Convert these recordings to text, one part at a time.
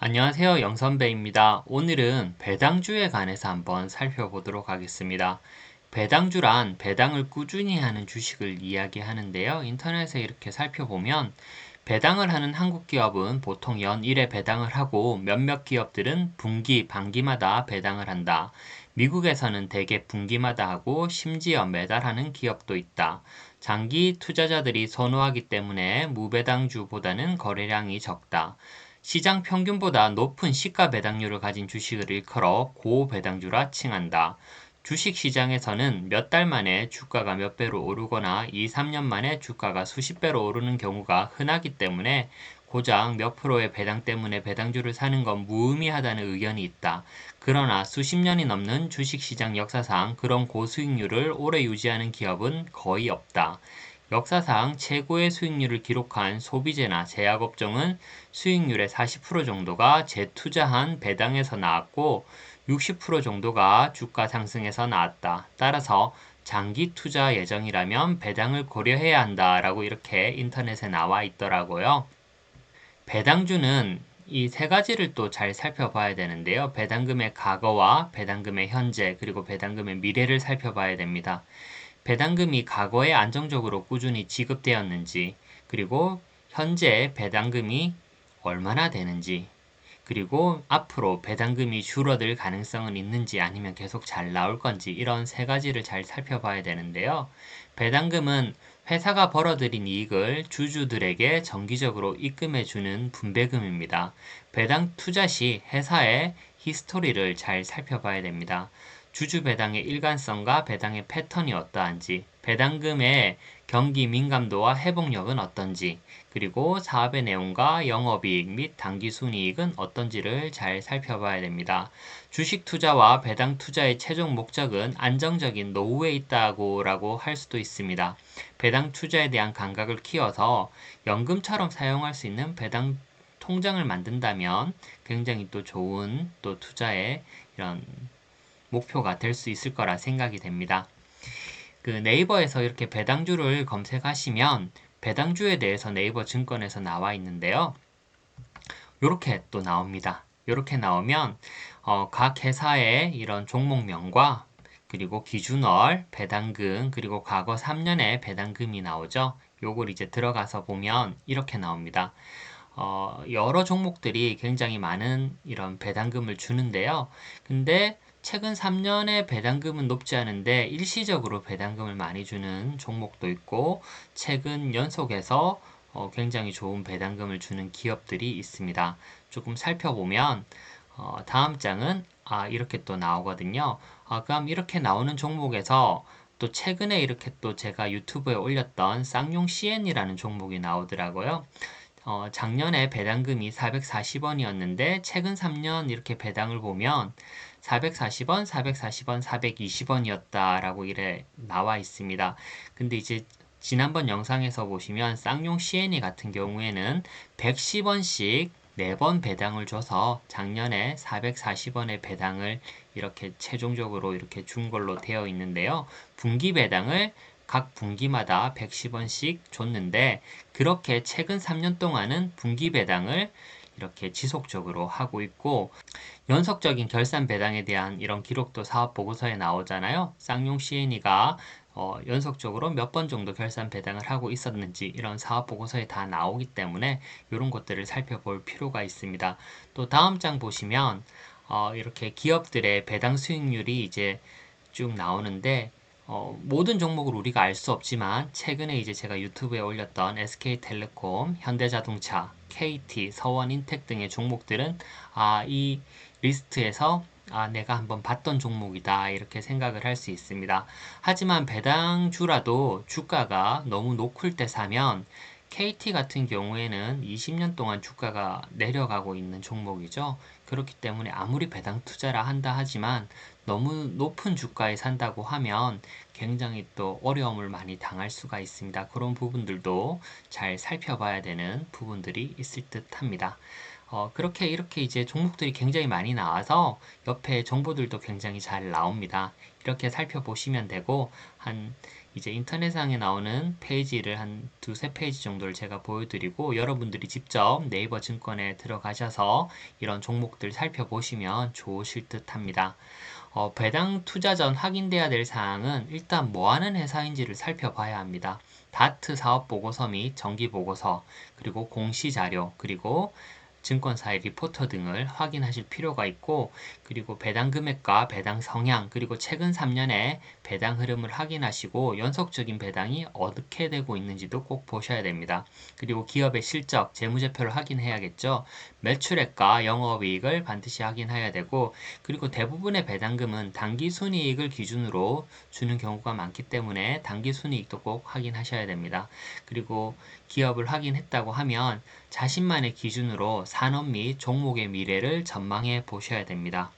안녕하세요. 영선배입니다. 오늘은 배당주에 관해서 한번 살펴보도록 하겠습니다. 배당주란 배당을 꾸준히 하는 주식을 이야기하는데요. 인터넷에 이렇게 살펴보면 배당을 하는 한국 기업은 보통 연 1회 배당을 하고 몇몇 기업들은 분기, 반기마다 배당을 한다. 미국에서는 대개 분기마다 하고 심지어 매달 하는 기업도 있다. 장기 투자자들이 선호하기 때문에 무배당주보다는 거래량이 적다. 시장 평균보다 높은 시가 배당률을 가진 주식을 일컬어 고배당주라 칭한다. 주식 시장에서는 몇 달 만에 주가가 몇 배로 오르거나 2, 3년 만에 주가가 수십 배로 오르는 경우가 흔하기 때문에 고작 몇 프로의 배당 때문에 배당주를 사는 건 무의미하다는 의견이 있다. 그러나 수십 년이 넘는 주식시장 역사상 그런 고수익률을 오래 유지하는 기업은 거의 없다. 역사상 최고의 수익률을 기록한 소비재나 제약업종은 수익률의 40% 정도가 재투자한 배당에서 나왔고 60% 정도가 주가 상승에서 나왔다. 따라서 장기 투자 예정이라면 배당을 고려해야 한다라고 이렇게 인터넷에 나와 있더라고요. 배당주는 이 세 가지를 또 잘 살펴봐야 되는데요. 배당금의 과거와 배당금의 현재 그리고 배당금의 미래를 살펴봐야 됩니다. 배당금이 과거에 안정적으로 꾸준히 지급되었는지, 그리고 현재 배당금이 얼마나 되는지, 그리고 앞으로 배당금이 줄어들 가능성은 있는지 아니면 계속 잘 나올 건지 이런 세 가지를 잘 살펴봐야 되는데요. 배당금은 회사가 벌어들인 이익을 주주들에게 정기적으로 입금해주는 분배금입니다. 배당 투자 시 회사의 히스토리를 잘 살펴봐야 됩니다. 주주 배당의 일관성과 배당의 패턴이 어떠한지, 배당금의 경기 민감도와 회복력은 어떤지, 그리고 사업의 내용과 영업이익 및 당기순이익은 어떤지를 잘 살펴봐야 됩니다. 주식 투자와 배당 투자의 최종 목적은 안정적인 노후에 있다고라고 할 수도 있습니다. 배당 투자에 대한 감각을 키워서 연금처럼 사용할 수 있는 배당 통장을 만든다면 굉장히 또 좋은 또 투자의 이런 목표가 될 수 있을 거라 생각이 됩니다. 그 네이버에서 이렇게 배당주를 검색하시면 배당주에 대해서 네이버 증권에서 나와 있는데요. 이렇게 또 나옵니다. 이렇게 나오면 각 회사의 이런 종목명과 그리고 기준월, 배당금, 그리고 과거 3년의 배당금이 나오죠. 요걸 이제 들어가서 보면 이렇게 나옵니다. 여러 종목들이 굉장히 많은 이런 배당금을 주는데요. 근데 최근 3년의 배당금은 높지 않은데 일시적으로 배당금을 많이 주는 종목도 있고 최근 연속해서 굉장히 좋은 배당금을 주는 기업들이 있습니다. 조금 살펴보면 다음 장은 이렇게 또 나오거든요. 그럼 이렇게 나오는 종목에서 또 최근에 이렇게 또 제가 유튜브에 올렸던 쌍용 CN이라는 종목이 나오더라고요. 작년에 배당금이 440원이었는데 최근 3년 이렇게 배당을 보면 440원, 440원, 420원이었다라고 이래 나와 있습니다. 근데 이제 지난번 영상에서 보시면 쌍용 CNE 같은 경우에는 110원씩 4번 배당을 줘서 작년에 440원의 배당을 이렇게 최종적으로 이렇게 준 걸로 되어 있는데요. 분기 배당을 각 분기마다 110원씩 줬는데 그렇게 최근 3년 동안은 분기 배당을 이렇게 지속적으로 하고 있고 연속적인 결산 배당에 대한 이런 기록도 사업 보고서에 나오잖아요. 쌍용 CNE가 연속적으로 몇 번 정도 결산 배당을 하고 있었는지 이런 사업 보고서에 다 나오기 때문에 이런 것들을 살펴볼 필요가 있습니다. 또 다음 장 보시면 이렇게 기업들의 배당 수익률이 이제 쭉 나오는데 모든 종목을 우리가 알 수 없지만 최근에 이제 제가 유튜브에 올렸던 SK텔레콤, 현대자동차, KT, 서원인텍 등의 종목들은 이 리스트에서 내가 한번 봤던 종목이다 이렇게 생각을 할 수 있습니다. 하지만 배당주라도 주가가 너무 높을 때 사면 KT 같은 경우에는 20년 동안 주가가 내려가고 있는 종목이죠. 그렇기 때문에 아무리 배당 투자라 한다 하지만 너무 높은 주가에 산다고 하면 굉장히 또 어려움을 많이 당할 수가 있습니다. 그런 부분들도 잘 살펴봐야 되는 부분들이 있을 듯 합니다. 그렇게 이렇게 이제 종목들이 굉장히 많이 나와서 옆에 정보들도 굉장히 잘 나옵니다. 이렇게 살펴보시면 되고, 한 이제 인터넷상에 나오는 페이지를 한 두세 페이지 정도를 제가 보여드리고 여러분들이 직접 네이버 증권에 들어가셔서 이런 종목들 살펴보시면 좋으실 듯 합니다. 배당 투자 전 확인돼야 될 사항은 일단 뭐 하는 회사인지를 살펴봐야 합니다. 다트 사업 보고서 및 정기 보고서, 그리고 공시 자료, 그리고 증권사의 리포터 등을 확인하실 필요가 있고, 그리고 배당 금액과 배당 성향, 그리고 최근 3년의 배당 흐름을 확인하시고 연속적인 배당이 어떻게 되고 있는지도 꼭 보셔야 됩니다. 그리고 기업의 실적, 재무제표를 확인해야겠죠. 매출액과 영업이익을 반드시 확인해야 되고, 그리고 대부분의 배당금은 당기순이익을 기준으로 주는 경우가 많기 때문에 당기순이익도 꼭 확인하셔야 됩니다. 그리고 기업을 확인했다고 하면 자신만의 기준으로 산업 및 종목의 미래를 전망해 보셔야 됩니다.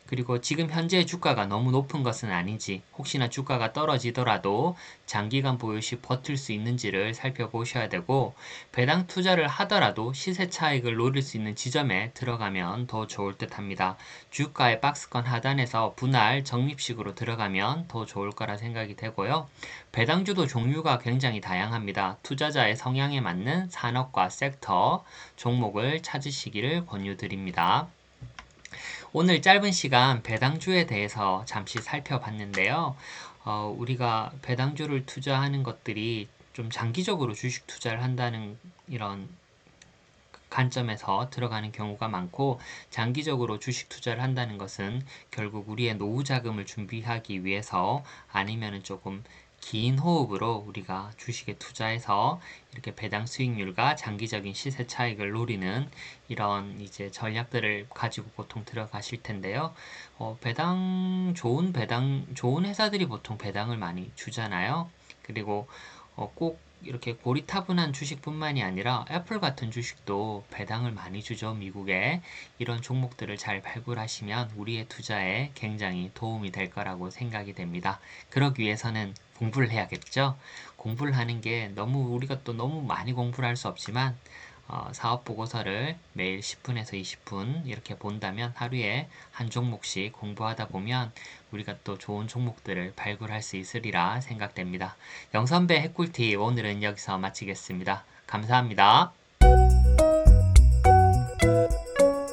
그리고 지금 현재 주가가 너무 높은 것은 아닌지, 혹시나 주가가 떨어지더라도 장기간 보유시 버틸 수 있는지를 살펴보셔야 되고, 배당 투자를 하더라도 시세 차익을 노릴 수 있는 지점에 들어가면 더 좋을 듯 합니다. 주가의 박스권 하단에서 분할 적립식으로 들어가면 더 좋을 거라 생각이 되고요. 배당주도 종류가 굉장히 다양합니다. 투자자의 성향에 맞는 산업과 섹터, 종목을 찾으시기를 권유드립니다. 오늘 짧은 시간 배당주에 대해서 잠시 살펴봤는데요. 우리가 배당주를 투자하는 것들이 좀 장기적으로 주식 투자를 한다는 이런 관점에서 들어가는 경우가 많고, 장기적으로 주식 투자를 한다는 것은 결국 우리의 노후 자금을 준비하기 위해서 아니면은 조금 긴 호흡으로 우리가 주식에 투자해서 이렇게 배당 수익률과 장기적인 시세 차익을 노리는 이런 이제 전략들을 가지고 보통 들어가실 텐데요. 좋은 회사들이 보통 배당을 많이 주잖아요. 그리고 꼭 이렇게 고리타분한 주식뿐만이 아니라 애플 같은 주식도 배당을 많이 주죠, 미국에. 이런 종목들을 잘 발굴하시면 우리의 투자에 굉장히 도움이 될 거라고 생각이 됩니다. 그러기 위해서는 공부를 해야겠죠. 공부를 하는 게 우리가 또 너무 많이 공부를 할 수 없지만 사업 보고서를 매일 10분에서 20분 이렇게 본다면 하루에 한 종목씩 공부하다 보면 우리가 또 좋은 종목들을 발굴할 수 있으리라 생각됩니다. 영선배 핵꿀팁 오늘은 여기서 마치겠습니다. 감사합니다.